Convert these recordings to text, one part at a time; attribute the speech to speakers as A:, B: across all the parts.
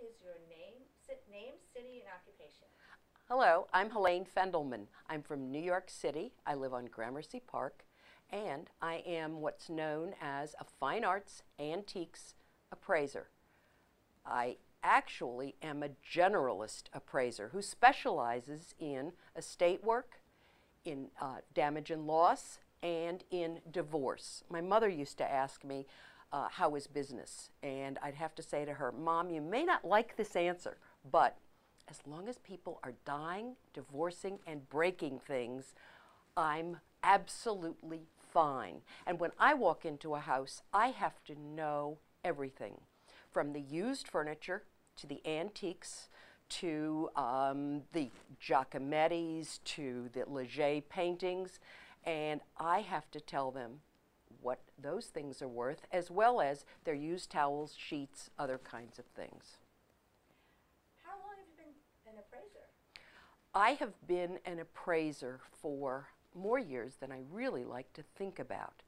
A: is your name, city, and occupation?
B: Hello, I'm Helaine Fendelman. I'm from New York City. I live on Gramercy Park, and I am what's known as a fine arts antiques appraiser. I actually am a generalist appraiser who specializes in estate work, in damage and loss, and in divorce. My mother used to ask me, how is business? And I'd have to say to her, Mom, you may not like this answer, but as long as people are dying, divorcing, and breaking things, I'm absolutely fine. And when I walk into a house, I have to know everything, from the used furniture to the antiques to the Giacomettis to the Leger paintings, and I have to tell them what those things are worth, as well as their used towels, sheets, other kinds of things.
A: How long have you been an appraiser?
B: I have been an appraiser for more years than I really like to think about.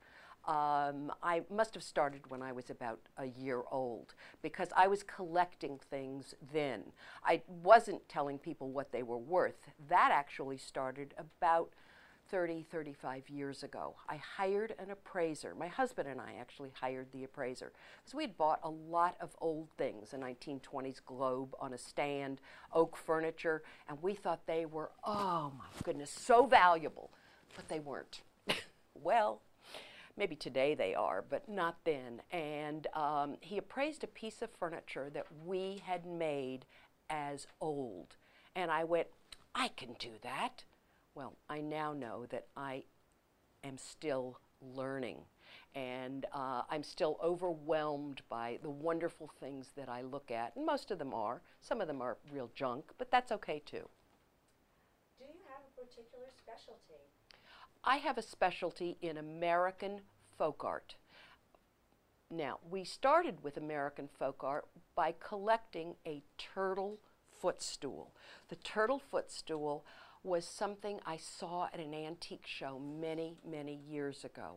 B: I must have started when I was about a year old because I was collecting things then. I wasn't telling people what they were worth. That actually started about 35 years ago. I hired an appraiser. My husband and I actually hired the appraiser because we had bought a lot of old things, a 1920s globe on a stand, oak furniture, and we thought they were, oh my goodness, so valuable, but they weren't. Well, maybe today they are, but not then. And he appraised a piece of furniture that we had made as old. And I went, I can do that. Well, I now know that I am still learning, and I'm still overwhelmed by the wonderful things that I look at, and most of them are. Some of them are real junk, but that's okay too.
A: Do you have a particular specialty?
B: I have a specialty in American folk art. Now, we started with American folk art by collecting a turtle footstool. The turtle footstool was something I saw at an antique show many, many years ago.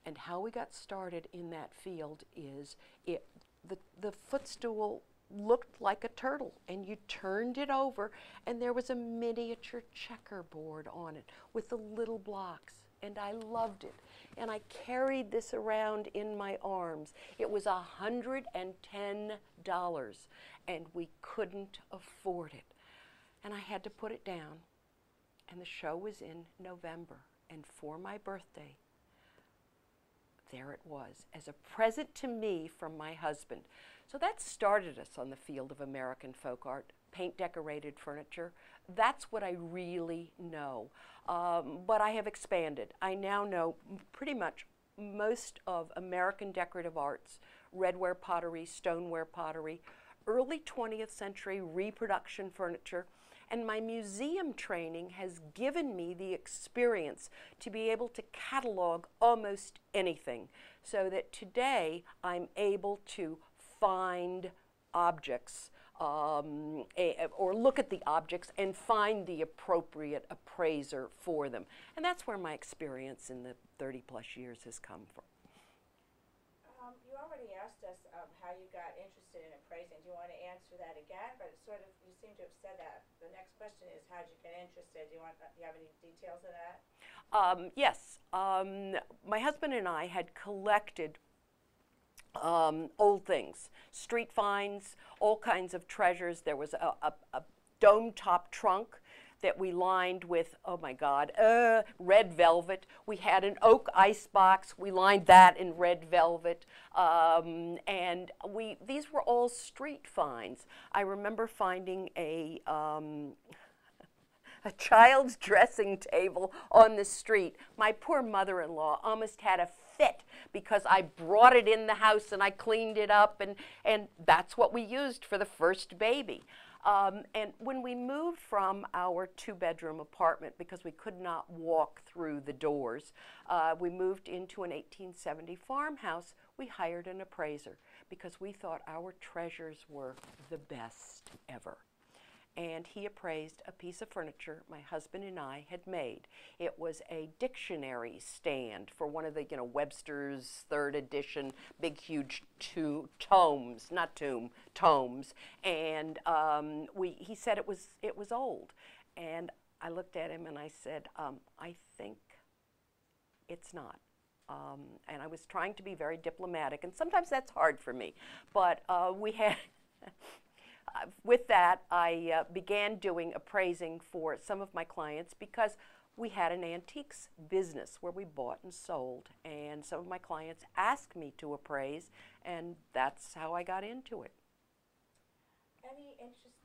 B: And how we got started in that field is the footstool looked like a turtle, and you turned it over and there was a miniature checkerboard on it with the little blocks, and I loved it. And I carried this around in my arms. It was $110, and we couldn't afford it. And I had to put it down. And the show was in November, and for my birthday, there it was, as a present to me from my husband. So that started us on the field of American folk art, paint decorated furniture. That's what I really know. But I have expanded. I now know pretty much most of American decorative arts, redware pottery, stoneware pottery, early 20th century reproduction furniture, and my museum training has given me the experience to be able to catalog almost anything, so that today I'm able to find objects or look at the objects and find the appropriate appraiser for them. And that's where my experience in the 30 plus years has come from.
A: You already asked us how you got interested in appraising. Do you want to answer that again? But it's sort of, you seem to have said that. The next question is, how did you get interested? Do you have any details of that?
B: Yes. My husband and I had collected old things, street finds, all kinds of treasures. There was a dome-top trunk that we lined with, oh my God, red velvet. We had an oak ice box. We lined that in red velvet. And these were all street finds. I remember finding a child's dressing table on the street. My poor mother-in-law almost had a fit because I brought it in the house and I cleaned it up, and that's what we used for the first baby. And when we moved from our two-bedroom apartment, because we could not walk through the doors, we moved into an 1870 farmhouse. We hired an appraiser because we thought our treasures were the best ever. and he appraised a piece of furniture my husband and I had made. It was a dictionary stand for one of the, Webster's third edition, big, huge tomes, not tomb, tomes. And he said it was old. And I looked at him and I said, I think it's not. And I was trying to be very diplomatic, and sometimes that's hard for me. But we had, with that, I began doing appraising for some of my clients because we had an antiques business where we bought and sold, and some of my clients asked me to appraise, and that's how I got into it.
A: Any interest,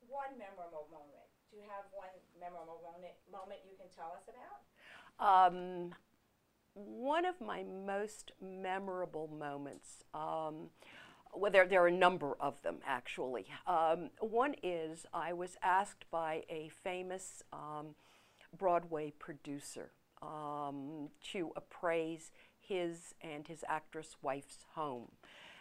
A: one memorable moment? Do you have one memorable moment you can tell us about?
B: One of my most memorable moments, well, there are a number of them actually. One is I was asked by a famous Broadway producer to appraise his and his actress wife's home.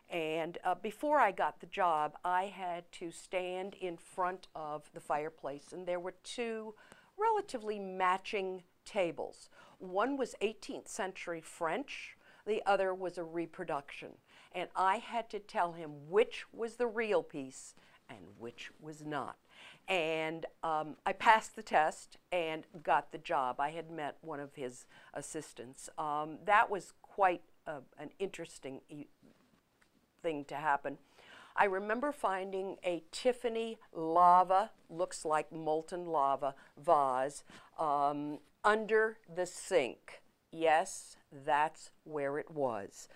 B: And before I got the job, I had to stand in front of the fireplace, and there were two relatively matching tables. One was 18th century French, the other was a reproduction. And I had to tell him which was the real piece and which was not. And I passed the test and got the job. I had met one of his assistants. That was quite an interesting thing to happen. I remember finding a Tiffany lava, looks like molten lava, vase under the sink. Yes, that's where it was.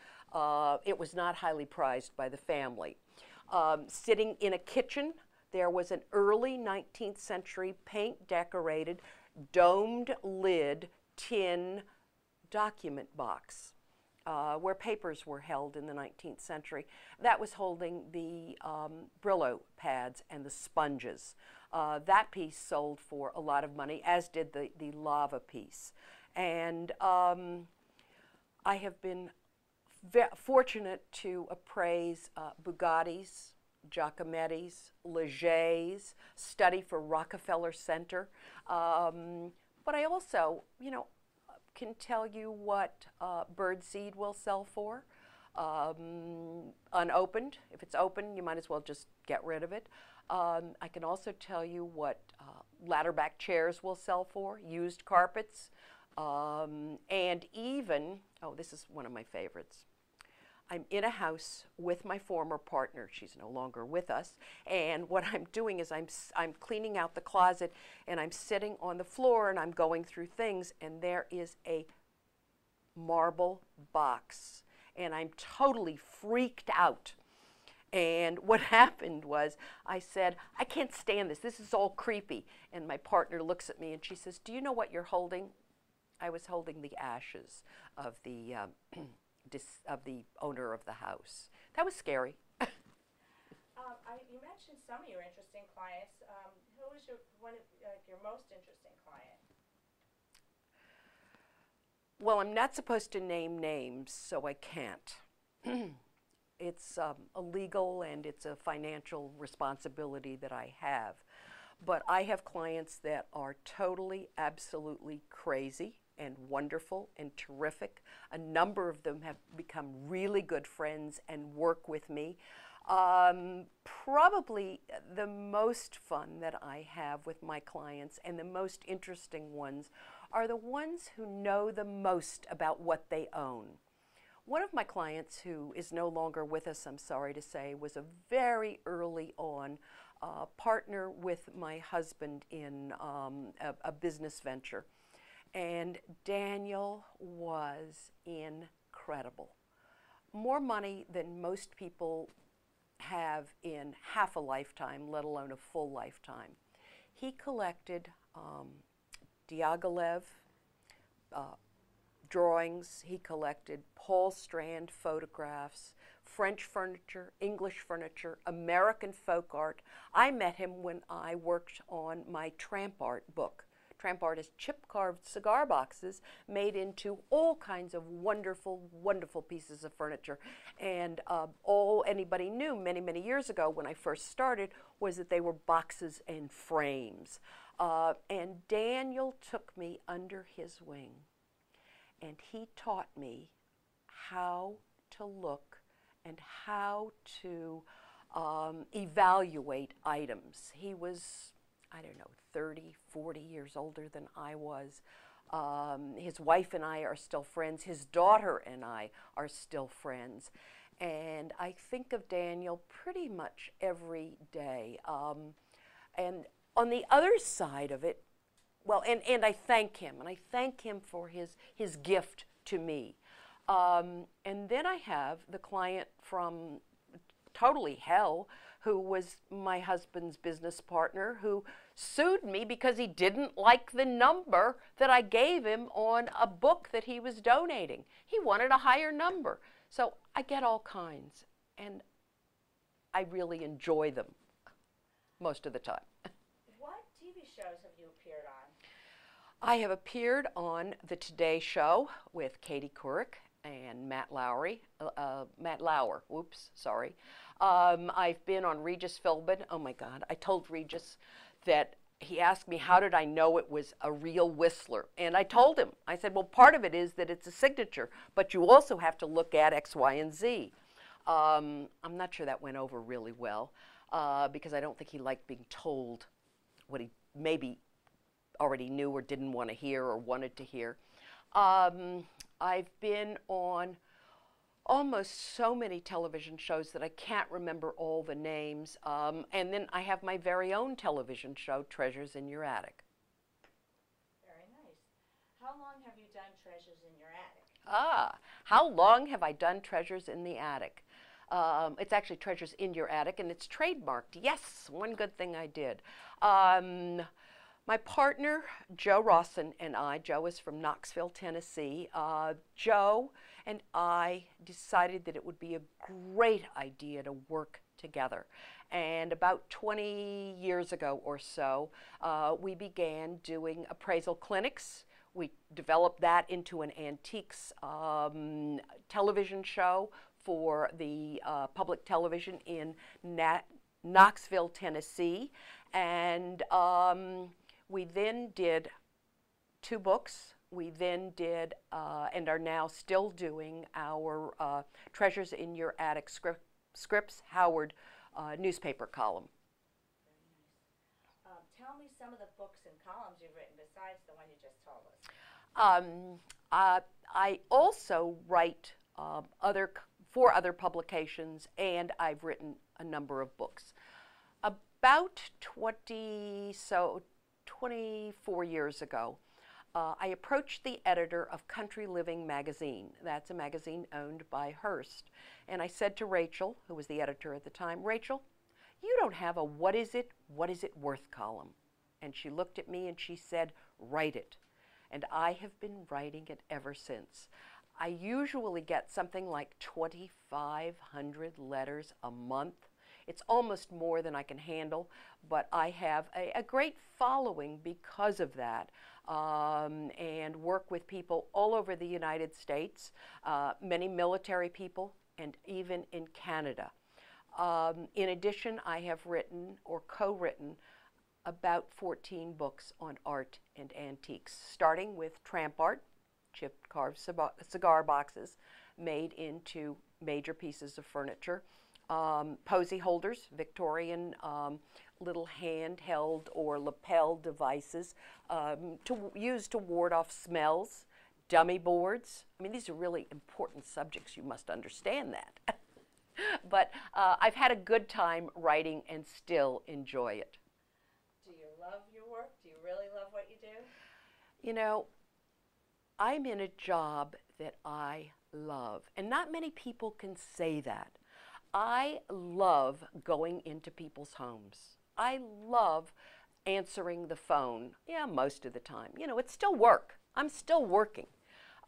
B: It was not highly prized by the family. Sitting in a kitchen, there was an early 19th century paint-decorated, domed lid tin document box where papers were held in the 19th century. That was holding the Brillo pads and the sponges. That piece sold for a lot of money, as did the lava piece. And I have been fortunate to appraise Bugattis, Giacometti's, Leger's, study for Rockefeller Center. But I also, can tell you what birdseed will sell for, unopened. If it's open, you might as well just get rid of it. I can also tell you what ladder-back chairs will sell for, used carpets, and even, oh, this is one of my favorites. I'm in a house with my former partner. She's no longer with us. And what I'm doing is I'm cleaning out the closet, and I'm sitting on the floor, and I'm going through things, and there is a marble box. And I'm totally freaked out. And what happened was I said, I can't stand this. This is all creepy. And my partner looks at me, and she says, do you know what you're holding? I was holding the ashes of the owner of the house. That was scary.
A: You mentioned some of your interesting clients. Who is your most interesting client?
B: Well, I'm not supposed to name names, so I can't. It's illegal and it's a financial responsibility that I have. But I have clients that are totally, absolutely crazy and wonderful and terrific. A number of them have become really good friends and work with me. Probably the most fun that I have with my clients and the most interesting ones are the ones who know the most about what they own. One of my clients, who is no longer with us, I'm sorry to say, was a very early on partner with my husband in a business venture. And Daniel was incredible. More money than most people have in half a lifetime, let alone a full lifetime. He collected Diaghilev drawings. He collected Paul Strand photographs, French furniture, English furniture, American folk art. I met him when I worked on my tramp art book, Tramp Art is chip-carved cigar boxes made into all kinds of wonderful, wonderful pieces of furniture. And all anybody knew many, many years ago when I first started was that they were boxes and frames. And Daniel took me under his wing, and he taught me how to look and how to evaluate items. He was, I don't know, 30, 40 years older than I was. His wife and I are still friends. His daughter and I are still friends. And I think of Daniel pretty much every day. And on the other side of it, well, and I thank him, and I thank him for his gift to me. And then I have the client from totally hell, who was my husband's business partner, who sued me because he didn't like the number that I gave him on a book that he was donating. He wanted a higher number. So I get all kinds, and I really enjoy them most of the time.
A: What TV shows have you appeared on?
B: I have appeared on The Today Show with Katie Couric and Matt Lauer, whoops, sorry. I've been on Regis Philbin. Oh my God, I told Regis that he asked me how did I know it was a real whistler. And I told him, I said, well, part of it is that it's a signature, but you also have to look at X, Y, and Z. I'm not sure that went over really well because I don't think he liked being told what he maybe already knew or didn't want to hear or wanted to hear. I've been on almost so many television shows that I can't remember all the names. And then I have my very own television show, Treasures in Your Attic.
A: Very nice. How long have you done Treasures in Your Attic?
B: How long have I done Treasures in the Attic? It's actually Treasures in Your Attic, and it's trademarked. Yes, one good thing I did. My partner, Joe Rawson, and I, Joe is from Knoxville, Tennessee. Joe and I decided that it would be a great idea to work together. And about 20 years ago or so, we began doing appraisal clinics. We developed that into an antiques television show for the public television in Knoxville, Tennessee. And we then did 2 books. We then did and are now still doing our Treasures in Your Attic Scripps Howard newspaper column.
A: Very nice. Tell me some of the books and columns you've written besides the one you just told us.
B: I also write for other publications, and I've written a number of books. About 24 years ago, I approached the editor of Country Living magazine. That's a magazine owned by Hearst. And I said to Rachel, who was the editor at the time, Rachel, you don't have a what is it worth column. And she looked at me and she said, write it. And I have been writing it ever since. I usually get something like 2,500 letters a month. It's almost more than I can handle, but I have a great following because of that, and work with people all over the United States, many military people, and even in Canada. In addition, I have written or co-written about 14 books on art and antiques, starting with Tramp Art, chipped carved cigar boxes made into major pieces of furniture. Posy holders, Victorian little handheld or lapel devices used to ward off smells, dummy boards. I mean, these are really important subjects. You must understand that. But I've had a good time writing and still enjoy it.
A: Do you love your work? Do you really love what you do?
B: You know, I'm in a job that I love, and not many people can say that. I love going into people's homes. I love answering the phone, most of the time. You know, it's still work. I'm still working.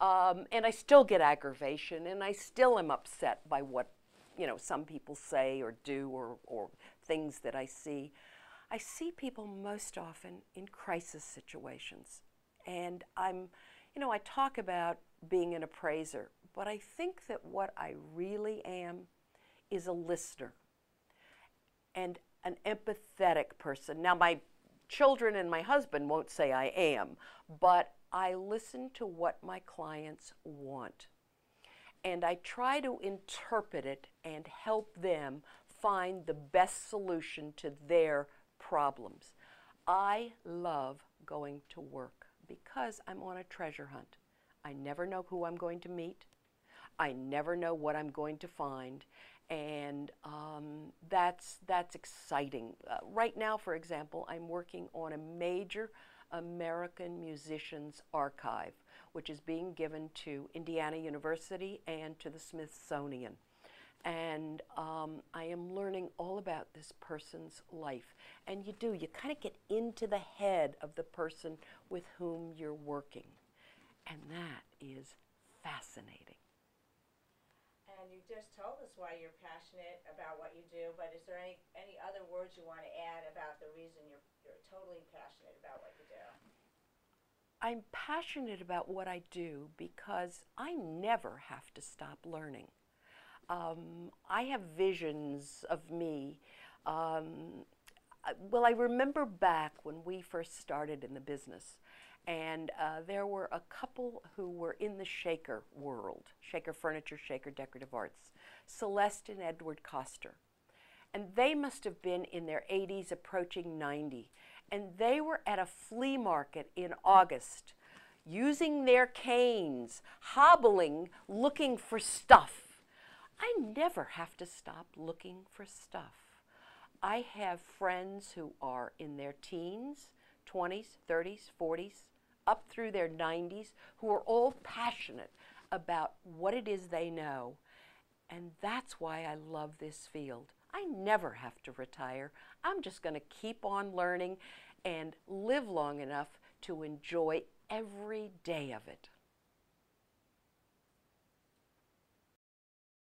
B: And I still get aggravation, and I still am upset by what, some people say or do or things that I see. I see people most often in crisis situations. And I talk about being an appraiser, but I think that what I really am is a listener and an empathetic person. Now, my children and my husband won't say I am, but I listen to what my clients want. And I try to interpret it and help them find the best solution to their problems. I love going to work because I'm on a treasure hunt. I never know who I'm going to meet. I never know what I'm going to find. And that's exciting. Right now, for example, I'm working on a major American musicians archive, which is being given to Indiana University and to the Smithsonian. And I am learning all about this person's life. And you kind of get into the head of the person with whom you're working. And that is fascinating.
A: And you just told us why you're passionate about what you do, but is there any other words you want to add about the reason you're totally passionate about what you do?
B: I'm passionate about what I do because I never have to stop learning. I have visions of me. Well, I remember back when we first started in the business, and there were a couple who were in the shaker world, shaker furniture, shaker decorative arts, Celeste and Edward Coster. And they must have been in their 80s, approaching 90. And they were at a flea market in August, using their canes, hobbling, looking for stuff. I never have to stop looking for stuff. I have friends who are in their teens, 20s, 30s, 40s, up through their 90s, who are all passionate about what it is they know. And that's why I love this field. I never have to retire. I'm just going to keep on learning and live long enough to enjoy every day of it.